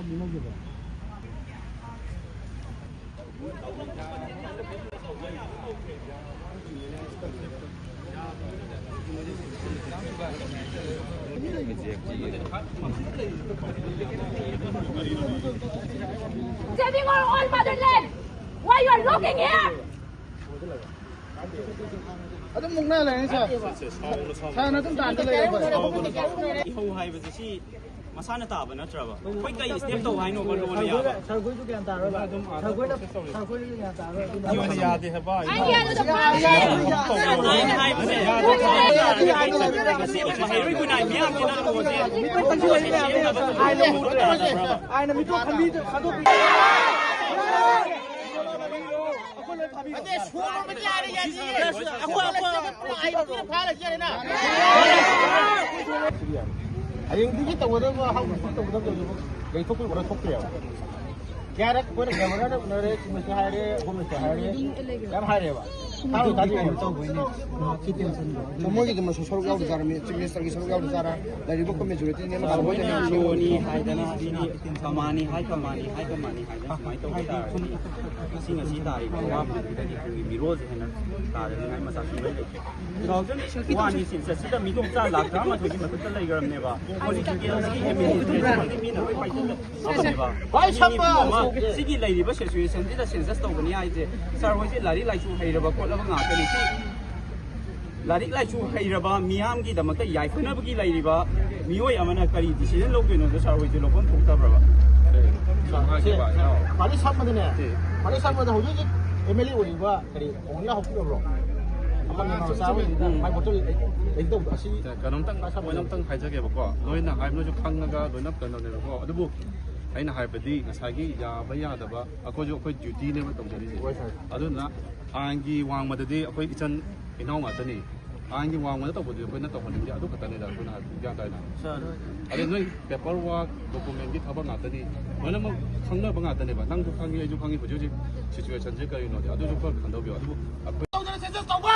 Saving our own motherland. Why you are looking here? 啊，这蒙那来噻，他那正打着嘞，后还不是去。Masana taba na traba. Koi kai step to hai no balo le ya. Sarkoi tu kya taro ba? Sarkoi tu kya taro. Yo ne ya de ba. Ai ya no the Ai hai ba se. Hai ri ku nai mya ki na ko je. Ai na mi to khali khado pi. Ate shuru ma ja ri ya ji. Akwa ai ti pha la ji na. Ayun di kita wala ba how kita wala ba gay to ko wala to kaya kaya ko na camera na na re si hare ko mi hare yam hare ba tahu tadi to bo ni kitem san ba mo gi ma so so ga da mi chief minister gi so ga da dari ko me jure tin na ba ni ni hai da na ni kamani hai da mai to da si na si da ri ko wa da di ku mi ro se na da de ngai ma sa si leเราจะนี่ว่านี่สิเสร็จสิแต่มีต้องจ้าหลักฐานมาถึงมาตั้งแต่เลยกันเนี่ยว่าคนที่เกี่ยวกับที่มีที่มีน่ะไปตั้งแต่เอาไปว่าไปชับว่าสิกี่เลยดิบ่เสียชีวิตที่จะเซ็นซัสตัวนี้ไอ้เจ้สารวัตรลาริไลชูให้ระบก็แล้วก็งาเป็นที่ลาริไลชูให้ระบมีห้ามกี่แต่มันก็ใหญ่ขึ้นนะเมื่อกี้เลยดิบ่มีไว้อามันก็รีดิสิโลกเนี่ยสารวัตรโลกคนถูกต้องป่ะPali sama tu ni. Pali sama tu hujung je MLA boleh buat kali. Orang lah hukuk bro. Apa ni masalah ni? Mai betul itu asi. ก็น้องตั้งน้องตั้งใครจะเก็บบอกว่าน้อยนะใครไม่รู้จะพังนะก็น้อยนับกันเราเนี่ยบอกว่าดูบุไอ้น่ะใครไปดีนะใช่กี่ยาไม่ยาแต่ว่าเขาจะเขาอยู่ที่เนี่ยมันตรงนี้สิอันนั้นนะอันกี่วางมาดีเขาอีฉันไอ้น้องมาตัวนี้อันกี่วางมาตัวบุตรเขานั่นตัวคนนี้ดูกันตัวนี้ได้คนนั้นยากได้นะอันนี้น้อยแบบว่าdokumenที่ทำงานตัวนี้เหมือนมันข้างนอกงานตัวนี้แบบนั่งทุกครั้งยี่ทุกครั้งยี่ผู้ช่วยช่วยฉันจะก็อยู่เนาะอันนี้ทุกคนขันตัวเบียร์ดู都在这走吧。